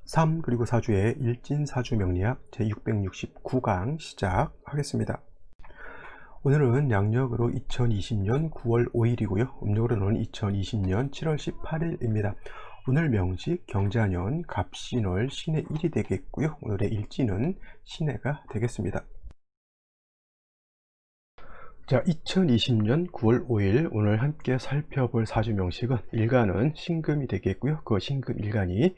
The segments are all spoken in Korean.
3 그리고 4주의 일진사주 명리학 제669강 시작하겠습니다. 오늘은 양력으로 2020년 9월 5일이고요. 음력으로는 2020년 7월 18일입니다. 오늘 명식 경자년 갑신월 신의 1이 되겠고요. 오늘의 일진은 신해가 되겠습니다. 자, 2020년 9월 5일 오늘 함께 살펴볼 사주 명식은 일간은 신금이 되겠고요. 그 신금 일간이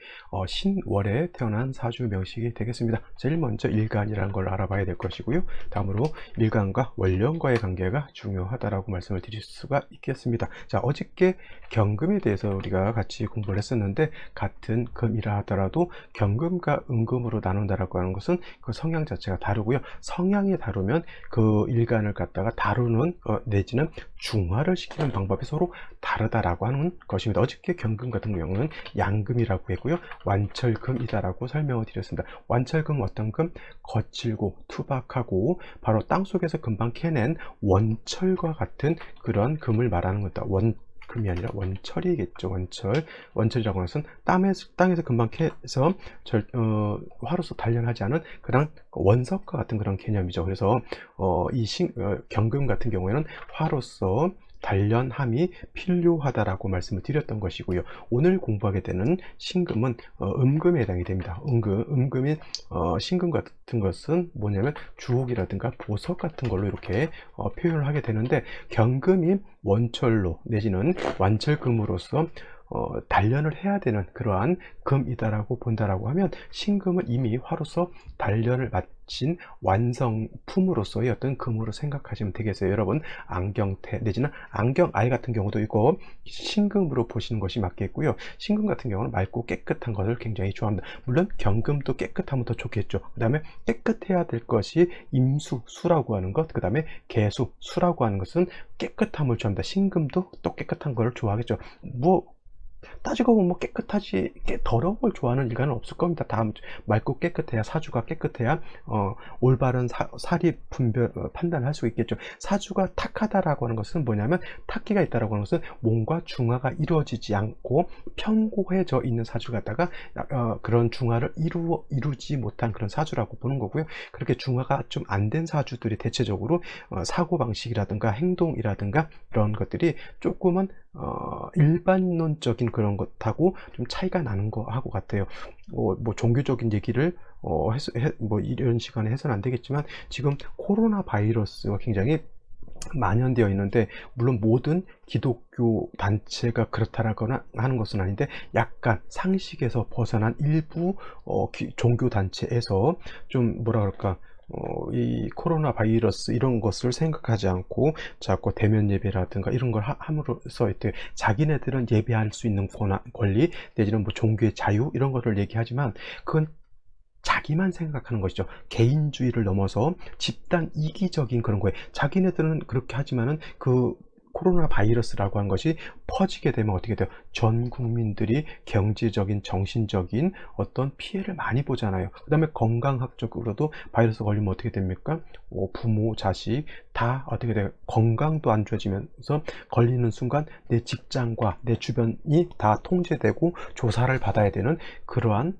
신월에 태어난 사주 명식이 되겠습니다. 제일 먼저 일간이라는 걸 알아봐야 될 것이고요. 다음으로 일간과 원령과의 관계가 중요하다라고 말씀을 드릴 수가 있겠습니다. 자, 어저께 경금에 대해서 우리가 같이 공부를 했었는데, 같은 금이라 하더라도 경금과 음금으로 나눈다라고 하는 것은 그 성향 자체가 다르고요. 성향이 다르면 그 일간을 갖다가 다루는 내지는 중화를 시키는 방법이 서로 다르다라고 하는 것입니다. 어저께 경금 같은 경우는 양금이라고 했고요. 완철금이다라고 설명을 드렸습니다. 완철금 어떤 금? 거칠고 투박하고 바로 땅속에서 금방 캐낸 원철과 같은 그런 금을 말하는 겁니다. 금이 아니라 원철이겠죠. 원철이라고 하는 것은 땅에서 금방 캐서 화로서 단련하지 않은 그런 원석과 같은 그런 개념이죠. 그래서 경금 같은 경우에는 화로서 단련함이 필요하다라고 말씀을 드렸던 것이고요. 오늘 공부하게 되는 신금은 음금에 해당이 됩니다. 음금인 신금 같은 것은 뭐냐면 주옥이라든가 보석 같은 걸로 이렇게 표현을 하게 되는데, 경금이 원철로 내지는 완철금으로서 단련을 해야 되는 그러한 금이다라고 본다라고 하면, 신금은 이미 화로서 단련을 마친 완성품으로서의 어떤 금으로 생각하시면 되겠어요. 여러분, 안경테 내지는 안경알 같은 경우도 이거 신금으로 보시는 것이 맞겠고요. 신금 같은 경우는 맑고 깨끗한 것을 굉장히 좋아합니다. 물론 경금도 깨끗하면 더 좋겠죠. 그 다음에 깨끗해야 될 것이 임수, 수라고 하는 것, 그 다음에 개수, 수라고 하는 것은 깨끗함을 좋아합니다. 신금도 또 깨끗한 걸 좋아하겠죠. 따지고 보면 깨끗하지 더러운 걸 좋아하는 일간은 없을 겁니다. 다음 맑고 깨끗해야, 사주가 깨끗해야 올바른 사리 분별 판단을 할 수 있겠죠. 사주가 탁하다라고 하는 것은 뭐냐면, 탁기가 있다라고 하는 것은 몸과 중화가 이루어지지 않고 편고해져 있는 사주 갖다가 그런 중화를 이루지 못한 그런 사주라고 보는 거고요. 그렇게 중화가 좀 안 된 사주들이 대체적으로 사고방식이라든가 행동이라든가 그런 것들이 조금은 일반론적인 그런 것하고 좀 차이가 나는 거하고 같아요. 종교적인 얘기를 이런 시간에 해서는 안 되겠지만, 지금 코로나 바이러스가 굉장히 만연되어 있는데, 물론 모든 기독교 단체가 그렇다라거나 하는 것은 아닌데, 약간 상식에서 벗어난 일부 종교 단체에서 좀 뭐라 그럴까, 이 코로나 바이러스 이런 것을 생각하지 않고 자꾸 대면 예배라든가 이런 걸 함으로써 자기네들은 예배할 수 있는 권리 내지는 종교의 자유 이런 거를 얘기하지만, 그건 자기만 생각하는 것이죠. 개인주의를 넘어서 집단 이기적인 그런 거에, 자기네들은 그렇게 하지만은 그 코로나 바이러스라고 하는 것이 퍼지게 되면 어떻게 돼요? 전 국민들이 경제적인, 정신적인 어떤 피해를 많이 보잖아요. 그 다음에 건강학적으로도 바이러스 걸리면 어떻게 됩니까? 부모, 자식 다 어떻게 돼요? 건강도 안 좋아지면서 걸리는 순간 내 직장과 내 주변이 다 통제되고 조사를 받아야 되는 그러한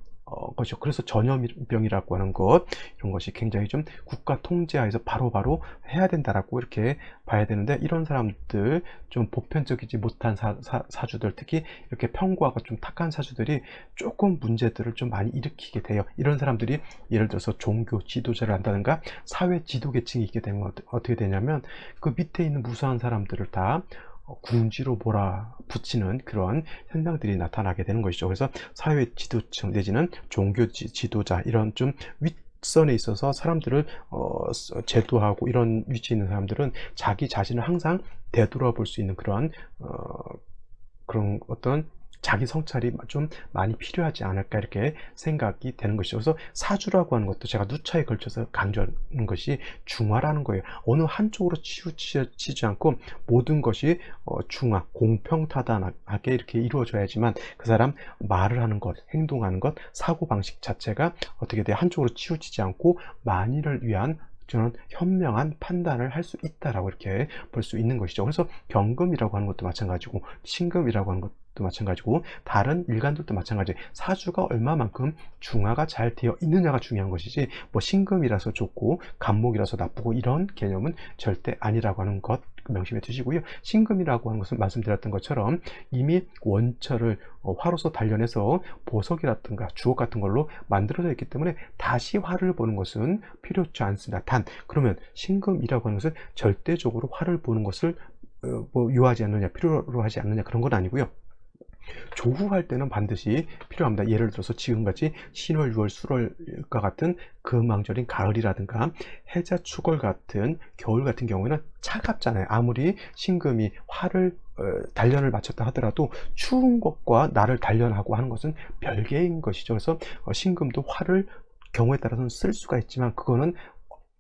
것이죠. 그래서 전염병이라고 하는 것, 이런 것이 굉장히 좀 국가 통제하에서 바로바로 해야 된다라고 이렇게 봐야 되는데, 이런 사람들, 좀 보편적이지 못한 사주들, 특히 이렇게 편고하고 좀 탁한 사주들이 조금 문제들을 좀 많이 일으키게 돼요. 이런 사람들이 예를 들어서 종교 지도자를 한다든가 사회 지도계층이 있게 되면 어떻게 되냐면, 그 밑에 있는 무수한 사람들을 다 궁지로 몰아붙이는 그런 현상들이 나타나게 되는 것이죠. 그래서 사회 지도층 내지는 종교 지도자, 이런 좀 윗선에 있어서 사람들을 제도하고 이런 위치에 있는 사람들은 자기 자신을 항상 되돌아볼 수 있는 그런 어떤 자기 성찰이 좀 많이 필요하지 않을까, 이렇게 생각이 되는 것이죠. 그래서 사주라고 하는 것도 제가 누차에 걸쳐서 강조하는 것이 중화라는 거예요. 어느 한쪽으로 치우치지 않고 모든 것이 중화, 공평타당하게 이렇게 이루어져야지만, 그 사람 말을 하는 것, 행동하는 것, 사고방식 자체가 어떻게 돼요? 한쪽으로 치우치지 않고 만인을 위한 저는 현명한 판단을 할 수 있다라고 이렇게 볼 수 있는 것이죠. 그래서 경금이라고 하는 것도 마찬가지고, 신금이라고 하는 것 일간도 마찬가지고 다른 일간들도 마찬가지. 사주가 얼마만큼 중화가 잘 되어 있느냐가 중요한 것이지 뭐 신금이라서 좋고 간목이라서 나쁘고 이런 개념은 절대 아니라고 하는 것 명심해 두시고요. 신금이라고 하는 것은 말씀드렸던 것처럼 이미 원철을 화로서 단련해서 보석이라든가 주옥 같은 걸로 만들어져 있기 때문에 다시 화를 보는 것은 필요치 않습니다. 단 그러면 신금이라고 하는 것은 절대적으로 화를 보는 것을 뭐 요하지 않느냐, 필요로 하지 않느냐 그런 건 아니고요. 조후할 때는 반드시 필요합니다. 예를 들어서 지금같이 신월, 6월, 수월과 같은 금왕절인 가을이라든가 해자, 축월 같은 겨울 같은 경우에는 차갑잖아요. 아무리 신금이 화를 단련을 마쳤다 하더라도 추운 것과 나를 단련하고 하는 것은 별개인 것이죠. 그래서 신금도 화를 경우에 따라서는 쓸 수가 있지만 그거는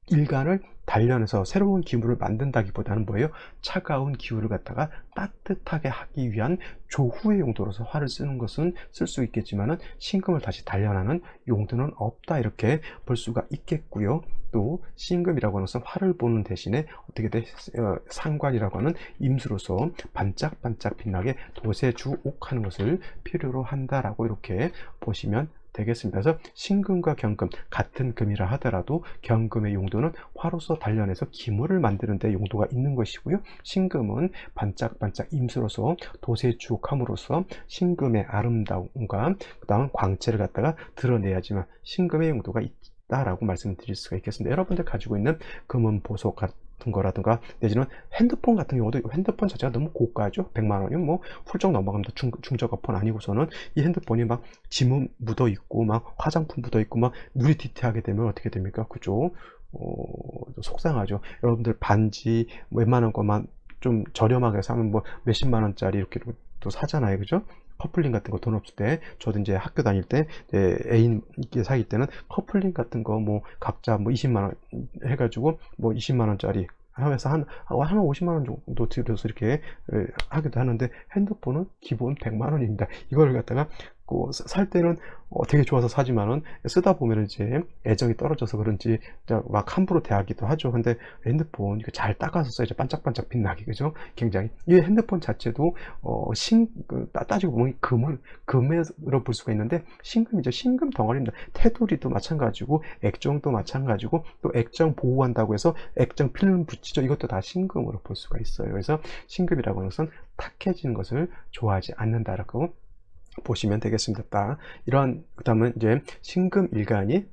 일간을 단련해서 새로운 기물을 만든다기보다는 뭐예요? 차가운 기후를 갖다가 따뜻하게 하기 위한 조후의 용도로서 화를 쓰는 것은 쓸 수 있겠지만은 신금을 다시 단련하는 용도는 없다 이렇게 볼 수가 있겠고요. 또 신금이라고 하는 것은 화를 보는 대신에 어떻게 돼? 상관이라고 하는 임수로서 반짝반짝 빛나게 도세주옥하는 것을 필요로 한다라고 이렇게 보시면 되겠습니다. 그래서 신금과 경금 같은 금이라 하더라도 경금의 용도는 화로서 단련해서 기물을 만드는 데 용도가 있는 것이고요. 신금은 반짝반짝 임수로서 도세주옥함으로써 신금의 아름다움과 그 다음 광채를 갖다가 드러내야지만 신금의 용도가 있다라고 말씀드릴 수가 있겠습니다. 여러분들 가지고 있는 금은 보석 같은 거라든가 내지는 핸드폰 같은 경우도 핸드폰 자체가 너무 고가죠. 100만 원이면 뭐 훌쩍 넘어갑니다. 중저가 폰 아니고서는 이 핸드폰이 막 지문 묻어 있고 막 화장품 묻어 있고 막 누리 티티하게 되면 어떻게 됩니까? 그죠? 속상하죠. 여러분들 반지 웬만한 것만 좀 저렴하게 사면 뭐 몇십만 원짜리 이렇게 또 사잖아요. 그죠? 커플링 같은 거 돈 없을 때 저도 이제 학교 다닐 때 애인 사귈 때는 커플링 같은 거 뭐 각자 뭐 20만 원 해가지고 뭐 20만 원짜리 하면서 한 50만 원 정도 들여서 이렇게 하기도 하는데 핸드폰은 기본 100만 원입니다. 이걸 갖다가 살 때는 되게 좋아서 사지만은 쓰다 보면 이제 애정이 떨어져서 그런지 막 함부로 대하기도 하죠. 근데 핸드폰 이거 잘 닦아서 써야죠. 반짝반짝 빛나게. 그죠? 굉장히 이 핸드폰 자체도 따지고 보면 금으로 볼 수가 있는데 신금이죠. 신금 덩어리입니다. 테두리도 마찬가지고 액정도 마찬가지고 또 액정 보호한다고 해서 액정 필름 붙이죠. 이것도 다 신금으로 볼 수가 있어요. 그래서 신금이라고 하는 것은 탁해지는 것을 좋아하지 않는다라고 보시면 되겠습니다. 이러한 그다음은 이제 신금 일간이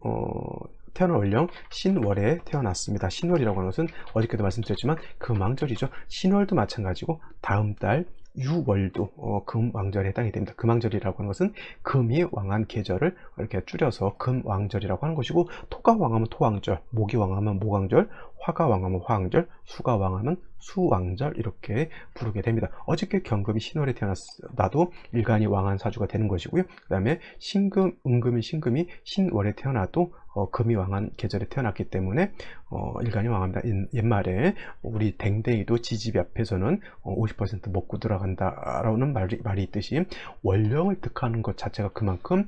태어난 월령 신월에 태어났습니다. 신월이라고 하는 것은 어저께도 말씀드렸지만 금왕절이죠. 신월도 마찬가지고 다음 달 6월도 금왕절에 해당이 됩니다. 금왕절이라고 하는 것은 금이 왕한 계절을 이렇게 줄여서 금왕절이라고 하는 것이고 토가 왕하면 토왕절, 목이 왕하면 목왕절, 화가 왕하면 화왕절, 수가 왕하면 수왕절 이렇게 부르게 됩니다. 어저께 경금이 신월에 태어나도 일간이 왕한 사주가 되는 것이고요. 그 다음에 신금, 은금이 신금이 신월에 태어나도 금이 왕한 계절에 태어났기 때문에 일간이 왕합니다. 옛말에 우리 댕댕이도 지지배 앞에서는 50% 먹고 들어간다라는 말이 있듯이 월령을 득하는 것 자체가 그만큼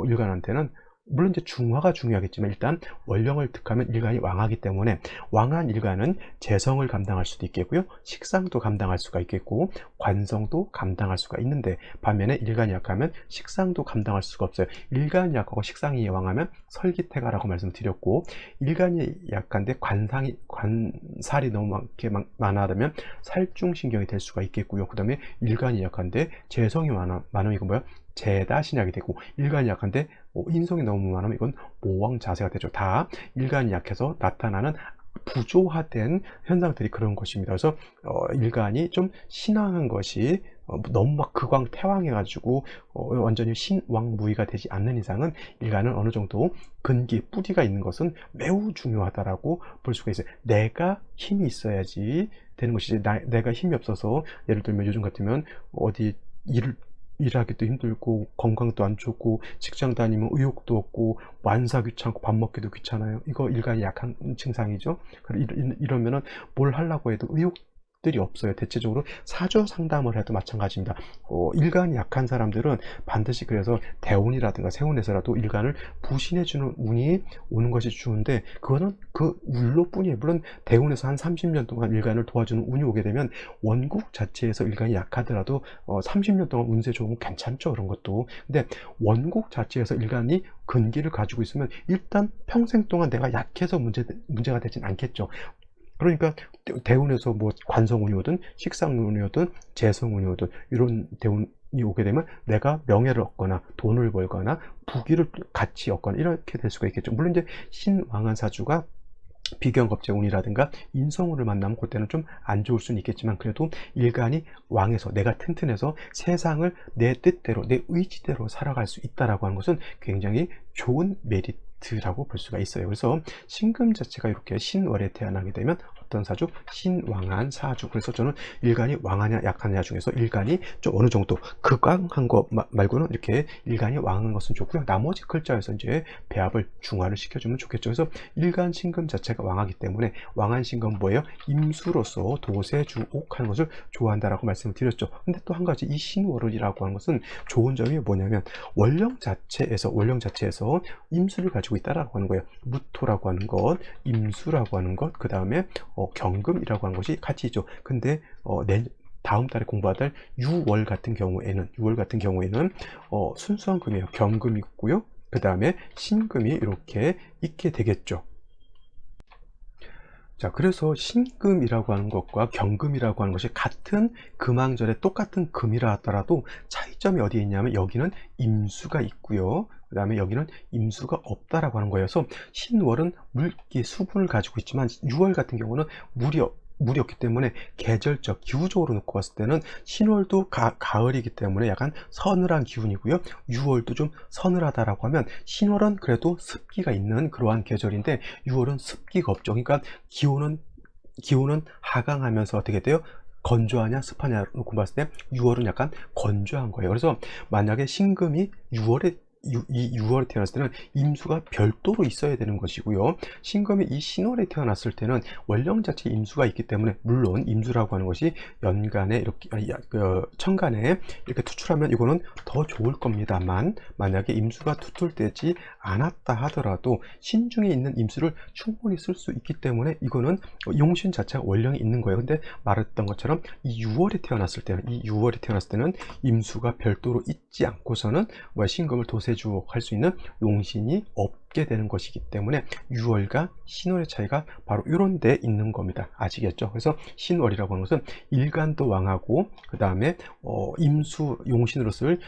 일간한테는 물론 이제 중화가 중요하겠지만 일단 월령을 득하면 일간이 왕하기 때문에 왕한 일간은 재성을 감당할 수도 있겠고요. 식상도 감당할 수가 있겠고 관성도 감당할 수가 있는데 반면에 일간이 약하면 식상도 감당할 수가 없어요. 일간이 약하고 식상이 왕하면 설기태가라고 말씀드렸고 일간이 약한데 관살이 너무 많아하면 살중신경이 될 수가 있겠고요. 그 다음에 일간이 약한데 재성이 많으면 이건 뭐야? 재다신약이 되고 일간이 약한데 인성이 너무 많으면 이건 모왕자세가 되죠. 다 일간이 약해서 나타나는 부조화된 현상들이 그런 것입니다. 그래서 일간이 좀 신앙한 것이 너무 막 극왕태왕해 가지고 완전히 신왕무의가 되지 않는 이상은 일간은 어느 정도 근기 뿌리가 있는 것은 매우 중요하다라고 볼 수가 있어요. 내가 힘이 있어야지 되는 것이지 내가 힘이 없어서 예를 들면 요즘 같으면 어디 일하기도 힘들고 건강도 안 좋고 직장 다니면 의욕도 없고 완사 귀찮고 밥 먹기도 귀찮아요. 이거 일간이 약한 증상이죠. 이러면은 뭘 하려고 해도 의욕 답들이 없어요. 대체적으로 사주 상담을 해도 마찬가지입니다. 일간이 약한 사람들은 반드시 그래서 대운이라든가 세운에서라도 일간을 부신해주는 운이 오는 것이 좋은데, 그거는 그 운로 뿐이에요. 물론 대운에서 한 30년 동안 일간을 도와주는 운이 오게 되면 원국 자체에서 일간이 약하더라도 30년 동안 운세 좋으면 괜찮죠, 그런 것도. 근데 원국 자체에서 일간이 근기를 가지고 있으면 일단 평생 동안 내가 약해서 문제가 되진 않겠죠. 그러니까 대운에서 뭐 관성운이 오든 식상운이 오든 재성운이 오든 이런 대운이 오게 되면 내가 명예를 얻거나 돈을 벌거나 부귀를 같이 얻거나 이렇게 될 수가 있겠죠. 물론 이제 신왕한 사주가 비견겁재운이라든가 인성운을 만나면 그때는 좀 안 좋을 수는 있겠지만, 그래도 일간이 왕에서 내가 튼튼해서 세상을 내 뜻대로 내 의지대로 살아갈 수 있다라고 하는 것은 굉장히 좋은 메리트라고 볼 수가 있어요. 그래서 신금 자체가 이렇게 신월에 태어나게 되면 어떤 사주? 신왕한 사주. 그래서 저는 일간이 왕하냐 약하냐 중에서 일간이 좀 어느 정도 극왕한 거 말고는 이렇게 일간이 왕한 것은 좋고요. 나머지 글자에서 이제 배합을 중화를 시켜주면 좋겠죠. 그래서 일간 신금 자체가 왕하기 때문에 왕한 신금은 뭐예요? 임수로서 도세주옥하는 것을 좋아한다라고 말씀을 드렸죠. 근데 또 한 가지 이 신월이라고 하는 것은 좋은 점이 뭐냐면 원령 자체에서 임수를 가지고 있다라고 하는 거예요. 무토라고 하는 것, 임수라고 하는 것, 그 다음에 경금이라고 하는 것이 같이 있죠. 근데 다음 달에 공부할 6월 같은 경우에는 순수한 금이에요. 경금이 있고요. 그 다음에 신금이 이렇게 있게 되겠죠. 자, 그래서 신금이라고 하는 것과 경금이라고 하는 것이 같은 금왕절에 똑같은 금이라 하더라도 차이점이 어디에 있냐면 여기는 임수가 있고요. 그 다음에 여기는 임수가 없다라고 하는 거예요. 그래서 신월은 물기, 수분을 가지고 있지만 6월 같은 경우는 물이 없기 때문에 계절적, 기후적으로 놓고 봤을 때는 신월도 가을이기 때문에 약간 서늘한 기운이고요. 6월도 좀 서늘하다라고 하면 신월은 그래도 습기가 있는 그러한 계절인데 6월은 습기가 없죠. 그러니까 기온은 하강하면서 어떻게 돼요? 건조하냐 습하냐 놓고 봤을 때 6월은 약간 건조한 거예요. 그래서 만약에 신금이 6월에 태어났을 때는 임수가 별도로 있어야 되는 것이고요. 신금이 이 신월에 태어났을 때는 원령 자체 임수가 있기 때문에, 물론 임수라고 하는 것이 연간에 이렇게 천간에 이렇게 투출하면 이거는 더 좋을 겁니다만, 만약에 임수가 투출되지 않았다 하더라도 신중에 있는 임수를 충분히 쓸 수 있기 때문에 이거는 용신 자체가 원령이 있는 거예요. 근데 말했던 것처럼 이 6월에 태어났을 때는 임수가 별도로 있지 않고서는 신금을 도세주옥할 수 있는 용신이 없게 되는 것이기 때문에 6월과 신월의 차이가 바로 이런 데 있는 겁니다. 아시겠죠? 그래서 신월이라고 하는 것은 일간도 왕하고 그 다음에 용신으로 쓸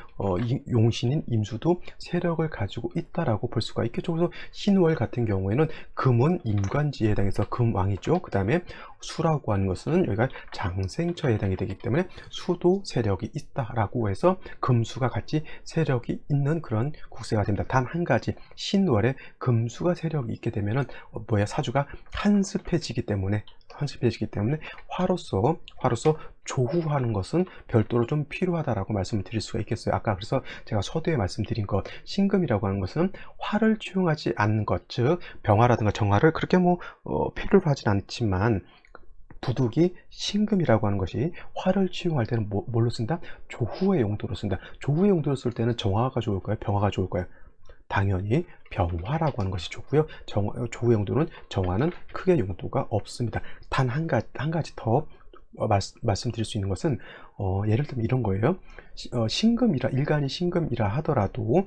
용신인 임수도 세력을 가지고 있다라고 볼 수가 있겠죠. 그래서 신월 같은 경우에는 금은 임관지에 해당해서 금왕이죠. 그 다음에 수라고 하는 것은 여기가 장생처에 해당이 되기 때문에 수도 세력이 있다라고 해서 금수가 같이 세력이 있는 그런 국세가 됩니다. 단 한 가지, 신월에 금수가 세력이 있게 되면은 사주가 한습해지기 때문에 화로서 조후하는 것은 별도로 좀 필요하다라고 말씀을 드릴 수가 있겠어요. 아까 그래서 제가 서두에 말씀드린 것, 신금이라고 하는 것은 화를 취용하지 않는 것, 즉 병화라든가 정화를 그렇게 필요로 하진 않지만, 부득이 신금이라고 하는 것이 화를 취용할 때는 뭘로 쓴다? 조후의 용도로 쓴다. 조후의 용도로 쓸 때는 정화가 좋을까요? 병화가 좋을까요? 당연히 병화라고 하는 것이 좋고요. 조후의 용도는 정화는 크게 용도가 없습니다. 단 한 가지 더 말씀드릴 수 있는 것은 예를 들면 이런 거예요. 일간이 신금이라 하더라도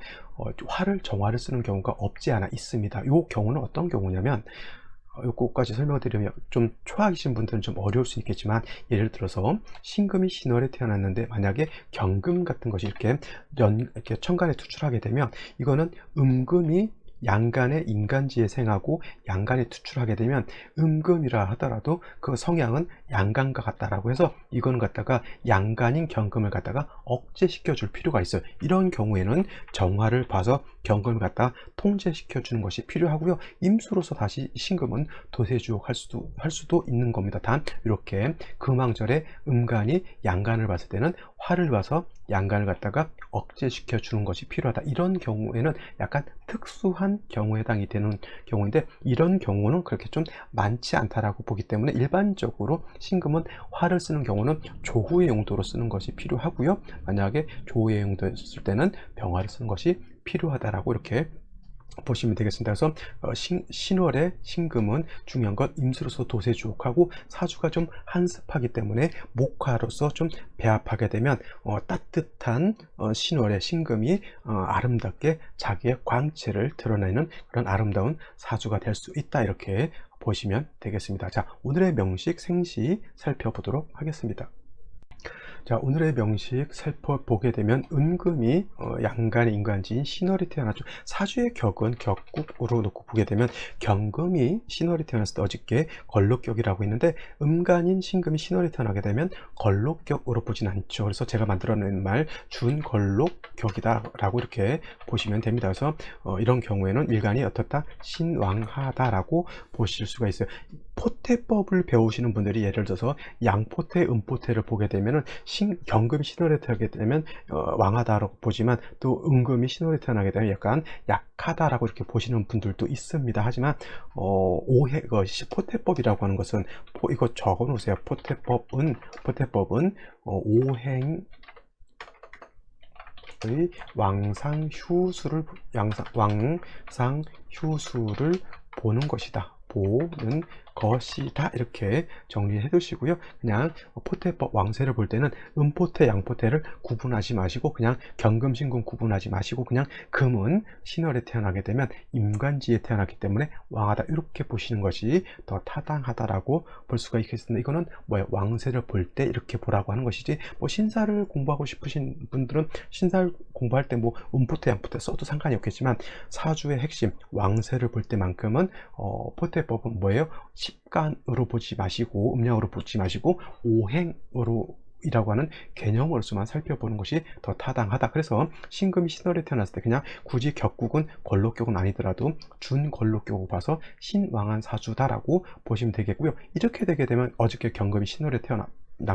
화를 정화를 쓰는 경우가 없지 않아 있습니다. 이 경우는 어떤 경우냐면, 요거까지 설명을 드리면 좀 초하신 분들은 좀 어려울 수 있겠지만, 예를 들어서 신금이 신월에 태어났는데 만약에 경금 같은 것이 이렇게 천간에 투출하게 되면, 이거는 음금이 양간의 인간지에 생하고 양간에 투출하게 되면 음금이라 하더라도 그 성향은 양간과 같다라고 해서 이거는 갖다가 양간인 경금을 갖다가 억제시켜 줄 필요가 있어요. 이런 경우에는 정화를 봐서 경금을 갖다가 통제시켜 주는 것이 필요하고요. 임수로서 다시 신금은 도세주옥 할 수도 있는 겁니다. 단 이렇게 금왕절에 음간이 양간을 봤을 때는 화를 봐서 양간을 갖다가 억제시켜 주는 것이 필요하다. 이런 경우에는 약간 특수한 경우에 해당이 되는 경우인데, 이런 경우는 그렇게 좀 많지 않다라고 보기 때문에 일반적으로 신금은 화를 쓰는 경우는 조후의 용도로 쓰는 것이 필요하고요. 만약에 조후의 용도에 썼을 때는 병화를 쓰는 것이 필요하다라고 이렇게 보시면 되겠습니다. 그래서 신월의 신금은 중요한 건 임수로서 도세주옥하고 사주가 좀 한습하기 때문에 목화로서 좀 배합하게 되면 따뜻한 신월의 신금이 아름답게 자기의 광채를 드러내는 그런 아름다운 사주가 될 수 있다, 이렇게 보시면 되겠습니다. 자, 오늘의 명식 생시 살펴보도록 하겠습니다. 자, 오늘의 명식 살펴보게 되면 은금이 양간의 인간지인 신월이 태어났죠. 사주의 격은 격국으로 놓고 보게 되면 경금이 신월이 태어났을 때 어저께 걸록격이라고 했는데, 음간인 신금이 신월이 태어나게 되면 걸록격으로 보진 않죠. 그래서 제가 만들어낸 말 준걸록격이다 라고 이렇게 보시면 됩니다. 그래서 이런 경우에는 일간이 어떻다? 신왕하다라고 보실 수가 있어요. 포태법을 배우시는 분들이 예를 들어서 양포태, 음포태를 보게 되면은 경금이 신월에 태어나게 되면 왕하다라고 보지만, 또 음금이 신월에 태어나게 되면 약간 약하다라고 이렇게 보시는 분들도 있습니다. 하지만 포태법이라고 하는 것은 이거 적어 놓으세요. 포태법은 오행의 왕상휴수를 보는 것이다. 보는 것이다, 이렇게 정리해 두시고요. 그냥 포태법 왕세를 볼 때는 음포태 양포태를 구분하지 마시고, 그냥 경금 신금 구분하지 마시고, 그냥 금은 신월에 태어나게 되면 임간지에 태어났기 때문에 왕하다, 이렇게 보시는 것이 더 타당하다라고 볼 수가 있겠습니다. 이거는 뭐예요? 왕세를 볼 때 이렇게 보라고 하는 것이지, 뭐 신사를 공부하고 싶으신 분들은 신사를 공부할 때 뭐 음포태 양포태 써도 상관이 없겠지만, 사주의 핵심 왕세를 볼 때만큼은 포태법은 뭐예요? 십간으로 보지 마시고, 음양으로 보지 마시고, 오행으로 이라고 하는 개념으로서만 살펴보는 것이 더 타당하다. 그래서 신금이 신월에 태어났을 때 그냥 굳이 격국은 걸록격은 아니더라도 준걸록격으로 봐서 신왕한 사주다라고 보시면 되겠고요. 이렇게 되게 되면 어저께 경금이 신월에 태어난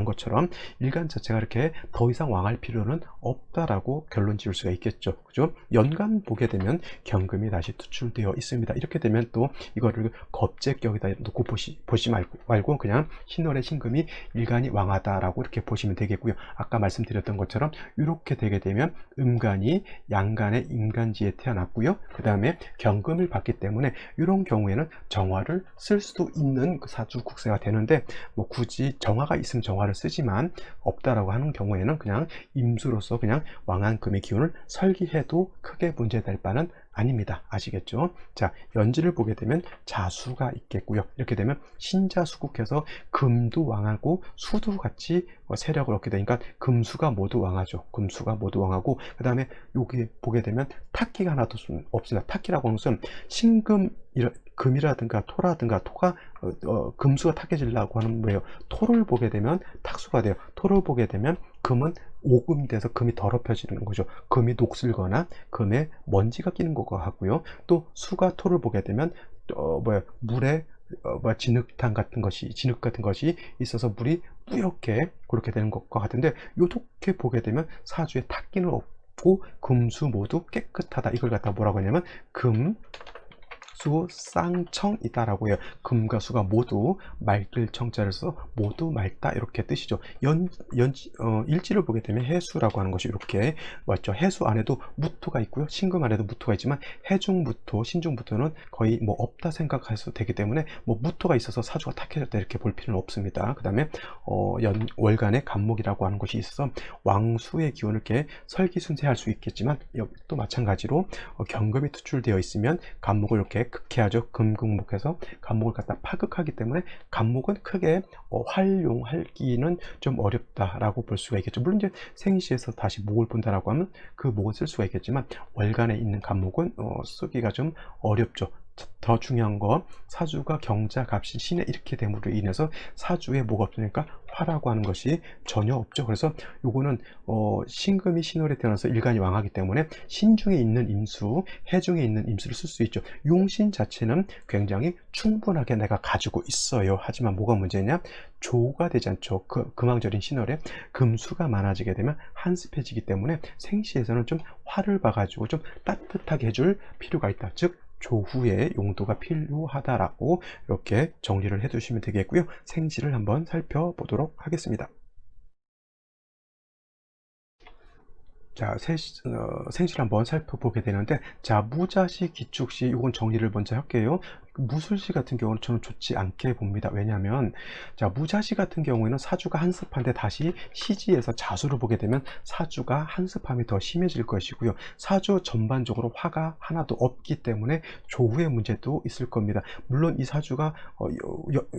것처럼 일간 자체가 이렇게 더 이상 왕할 필요는 없다라고 결론 지을 수가 있겠죠. 그죠? 연간 보게 되면 경금이 다시 투출되어 있습니다. 이렇게 되면 또 이거를 겁재격에다 놓고 보시 말고 그냥 신월의 신금이 일간이 왕하다라고 이렇게 보시면 되겠고요. 아까 말씀드렸던 것처럼 이렇게 되게 되면 음간이 양간의 인간지에 태어났고요. 그 다음에 경금을 받기 때문에 이런 경우에는 정화를 쓸 수도 있는 그 사주 국세가 되는데, 뭐 굳이 정화가 있으면 정화를 쓰지만 없다라고 하는 경우에는 그냥 임수로서 그냥 왕한 금의 기운을 설기해도 크게 문제될 바는 아닙니다. 아시겠죠? 자, 연지를 보게 되면 자수가 있겠고요. 이렇게 되면 신자수국해서 금도 왕하고 수도 같이 세력을 얻게 되니까 금수가 모두 왕하죠. 금수가 모두 왕하고, 그 다음에 여기 보게 되면 탁기가 하나도 없습니다. 탁기라고 하는 것은 신금 금이라든가 토라든가 토가 금수가 탁해지려고 하는 뭐예요? 토를 보게 되면 탁수가 돼요. 토를 보게 되면 금은 오금이 돼서 금이 더럽혀지는 거죠. 금이 녹슬거나 금에 먼지가 끼는 것과 같고요. 또 수가 토를 보게 되면 물에 진흙 같은 것이 있어서 물이 뿌옇게 그렇게 되는 것과 같은데, 이렇게 보게 되면 사주에 탁기는 없고 금수 모두 깨끗하다. 이걸 갖다 뭐라고 하냐면 수 쌍청이다라고 해요. 금과 수가 모두 맑을 청자를 써서 모두 맑다, 이렇게 뜻이죠. 일지를 보게 되면 해수라고 하는 것이 이렇게 맞죠. 해수 안에도 무토가 있고요. 신금 안에도 무토가 있지만 해중무토, 신중무토는 거의 뭐 없다 생각하셔도 되기 때문에 뭐 무토가 있어서 사주가 탁해졌다 이렇게 볼 필요는 없습니다. 그 다음에 월간의 간목이라고 하는 것이 있어서 왕수의 기운을 이렇게 설기순세할 수 있겠지만, 또 마찬가지로 경금이 투출되어 있으면 간목을 이렇게 극해하죠. 금극목해서 간목을 갖다 파극하기 때문에 간목은 크게 활용하기는 좀 어렵다라고 볼 수가 있겠죠. 물론 이제 생시에서 다시 목을 본다라고 하면 그 목은 쓸 수가 있겠지만, 월간에 있는 간목은 쓰기가 좀 어렵죠. 더 중요한 거, 사주가 경자, 갑신, 신의 이렇게 됨으로 인해서 사주에 뭐가 없으니까 화라고 하는 것이 전혀 없죠. 그래서 요거는 신금이 신월에 태어나서 일간이 왕하기 때문에 신중에 있는 임수, 해중에 있는 임수를 쓸 수 있죠. 용신 자체는 굉장히 충분하게 내가 가지고 있어요. 하지만 뭐가 문제냐? 조가 되지 않죠. 금왕절인 신월에 금수가 많아지게 되면 한습해지기 때문에 생시에서는 좀 화를 봐가지고 좀 따뜻하게 해줄 필요가 있다. 즉 조후의 용도가 필요하다라고 이렇게 정리를 해 두시면 되겠고요. 생시를 한번 살펴보도록 하겠습니다. 자, 생시를 한번 살펴보게 되는데, 자, 무자시, 기축시, 이건 정리를 먼저 할게요. 무술시 같은 경우는 저는 좋지 않게 봅니다. 왜냐하면, 자, 무자시 같은 경우에는 사주가 한습한데 다시 시지에서 자수를 보게 되면 사주가 한습함이 더 심해질 것이고요. 사주 전반적으로 화가 하나도 없기 때문에 조후의 문제도 있을 겁니다. 물론 이 사주가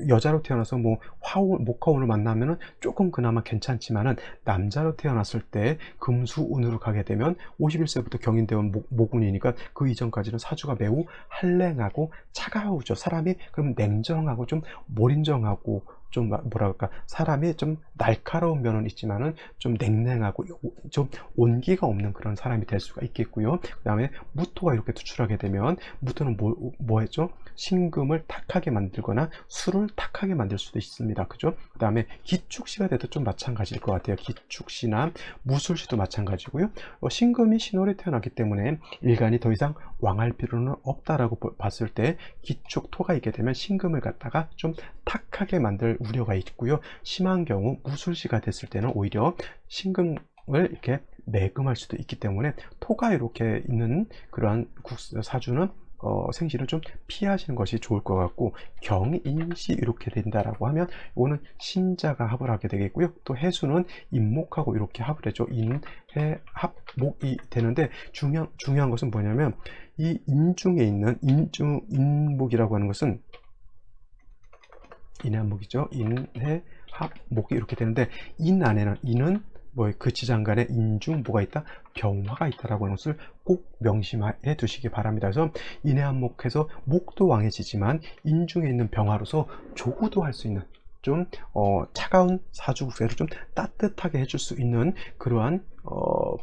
여자로 태어나서 뭐 목화운을 만나면은 조금 그나마 괜찮지만은 남자로 태어났을 때 금수운으로 가게 되면 51세부터 경인대원 모군이니까 그 이전까지는 사주가 매우 한랭하고 차가우죠. 사람이 그럼 냉정하고 좀 몰인정하고 좀 뭐랄까 사람이 좀 날카로운 면은 있지만은 좀 냉랭하고 좀 온기가 없는 그런 사람이 될 수가 있겠고요. 그 다음에 무토가 이렇게 투출하게 되면 무토는 뭐 했죠? 신금을 탁하게 만들거나 술을 탁하게 만들 수도 있습니다. 그죠? 그 다음에 기축시가 돼도 좀 마찬가지일 것 같아요. 기축시나 무술시도 마찬가지고요. 신금이 신월에 태어났기 때문에 일간이 더 이상 왕할 필요는 없다라고 봤을 때 기축 토가 있게 되면 신금을 갖다가 좀 탁하게 만들 우려가 있고요. 심한 경우 무술시가 됐을 때는 오히려 신금을 이렇게 매금할 수도 있기 때문에 토가 이렇게 있는 그러한 사주는 생시를 좀 피하시는 것이 좋을 것 같고, 경인시 이렇게 된다라고 하면 이거는 신자가 합을 하게 되겠고요. 또 해수는 인목하고 이렇게 합을 해죠. 인해 합목이 되는데 중요한 것은 뭐냐면 이 인중에 있는 인목이라고 하는 것은 인해합목이죠. 인해 합목이 이렇게 되는데 인 안에는 인은 그 지장간에 인중 뭐가 있다? 병화가 있다라고 하는 것을 꼭 명심해 두시기 바랍니다. 그래서 인해한목해서 목도 왕해지지만 인중에 있는 병화로서 조구도 할 수 있는 좀 차가운 사주국세를 좀 따뜻하게 해줄 수 있는 그러한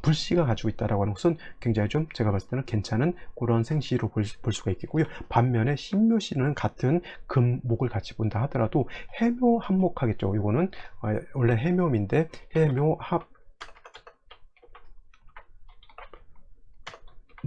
불씨가 가지고 있다라고 하는 것은 굉장히 좀 제가 봤을 때는 괜찮은 그런 생시로 볼 수가 있겠고요. 반면에 신묘시는 같은 금목을 같이 본다 하더라도 해묘 합목하겠죠. 이거는 원래 해묘인데 해묘 합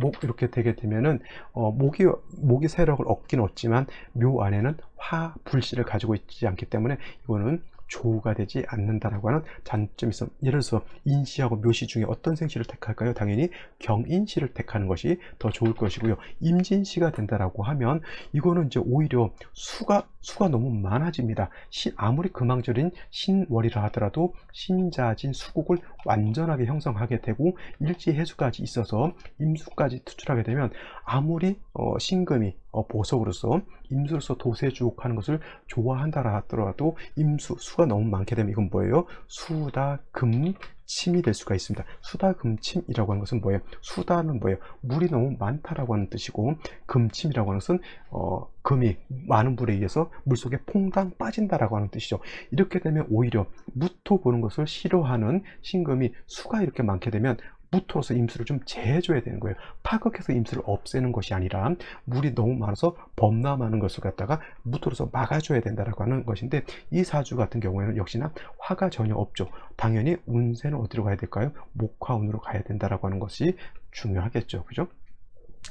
목 이렇게 되게 되면은 목이 세력을 얻긴 얻지만 묘 안에는 화 불씨를 가지고 있지 않기 때문에 이거는 조우가 되지 않는다라고 하는 단점이 있어. 예를 들어서 인시하고 묘시 중에 어떤 생시를 택할까요? 당연히 경인시를 택하는 것이 더 좋을 것이고요. 임진시가 된다라고 하면 이거는 이제 오히려 수가 너무 많아집니다. 아무리 금왕절인 신월이라 하더라도 신자진 수국을 완전하게 형성하게 되고 일지해수까지 있어서 임수까지 투출하게 되면 아무리 신금이 보석으로서 임수로서 도세주옥하는 것을 좋아한다 하더라도 수가 너무 많게 되면 이건 뭐예요? 수다금침이 될 수가 있습니다. 수다금침이라고 하는 것은 뭐예요? 수다는 뭐예요? 물이 너무 많다라고 하는 뜻이고, 금침이라고 하는 것은 금이 많은 물에 의해서 물속에 퐁당 빠진다라고 하는 뜻이죠. 이렇게 되면 오히려 무토 보는 것을 싫어하는 신금이 수가 이렇게 많게 되면 무토로서 임수를 좀 제해줘야 되는 거예요. 파극해서 임수를 없애는 것이 아니라 물이 너무 많아서 범람하는 것을 갖다가 무토로서 막아줘야 된다라고 하는 것인데, 이 사주 같은 경우에는 역시나 화가 전혀 없죠. 당연히 운세는 어디로 가야 될까요? 목화운으로 가야 된다라고 하는 것이 중요하겠죠. 그죠?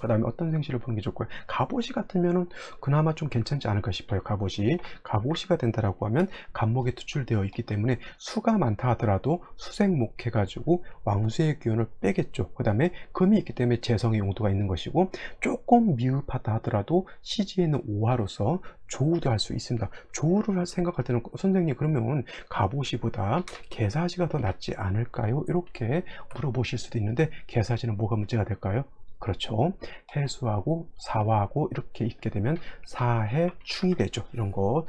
그 다음에 어떤 생시를 보는 게 좋을까요? 갑오시 같으면은 그나마 좀 괜찮지 않을까 싶어요. 갑오시가 된다라고 하면 갑목이 투출되어 있기 때문에 수가 많다 하더라도 수생목 해가지고 왕수의 기운을 빼겠죠. 그 다음에 금이 있기 때문에 재성의 용도가 있는 것이고, 조금 미흡하다 하더라도 시지에 있는 오화로서 조우도 할 수 있습니다. 조우를 생각할 때는 선생님 그러면 갑오시보다 개사시가 더 낫지 않을까요? 이렇게 물어보실 수도 있는데, 개사시는 뭐가 문제가 될까요? 그렇죠. 해수하고 사화하고 이렇게 있게 되면 사해충이 되죠. 이런 거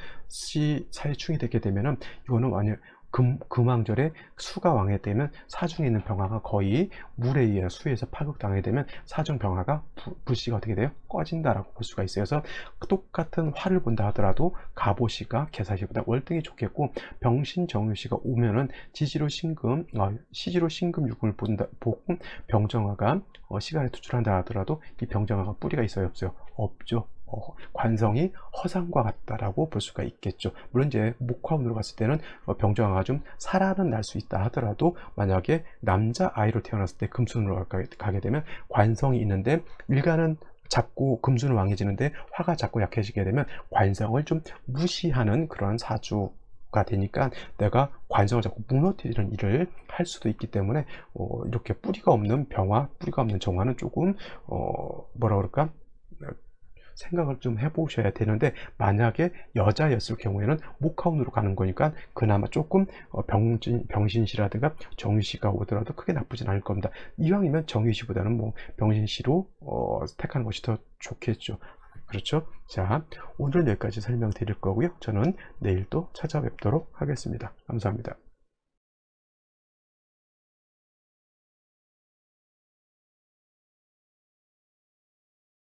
사해충이 되게 되면은 이거는 완전 금왕절에 수가 왕해 되면 사중에 있는 병화가 거의 물에 의해 수에서 파극당하게 되면 사중 병화가 불씨가 어떻게 돼요? 커진다라고 볼 수가 있어요. 그래서 똑같은 화를 본다 하더라도 갑오씨가 개사시보다 월등히 좋겠고, 병신 정유씨가 오면은 지지로 신금, 시지로 신금 유금을 보고 병정화가 시간에 투출한다 하더라도 이 병정화가 뿌리가 있어요, 없어요? 없죠. 관성이 허상과 같다라고 볼 수가 있겠죠. 물론 이제 목화운으로 갔을 때는 병정화가 좀 살아는 날 수 있다 하더라도, 만약에 남자 아이로 태어났을 때 금순으로 가게 되면 관성이 있는데 일간은 자꾸 금수는 왕해지는데 화가 자꾸 약해지게 되면 관성을 좀 무시하는 그런 사주가 되니까 내가 관성을 자꾸 무너뜨리는 일을 할 수도 있기 때문에 이렇게 뿌리가 없는 병화, 뿌리가 없는 정화는 조금 뭐라 그럴까, 생각을 좀 해보셔야 되는데, 만약에 여자였을 경우에는 목화운으로 가는 거니까 그나마 조금 병신시라든가 정유시가 오더라도 크게 나쁘진 않을 겁니다. 이왕이면 정유시보다는 뭐 병신시로 택하는 것이 더 좋겠죠. 그렇죠? 자, 오늘은 여기까지 설명드릴 거고요. 저는 내일 또 찾아뵙도록 하겠습니다. 감사합니다.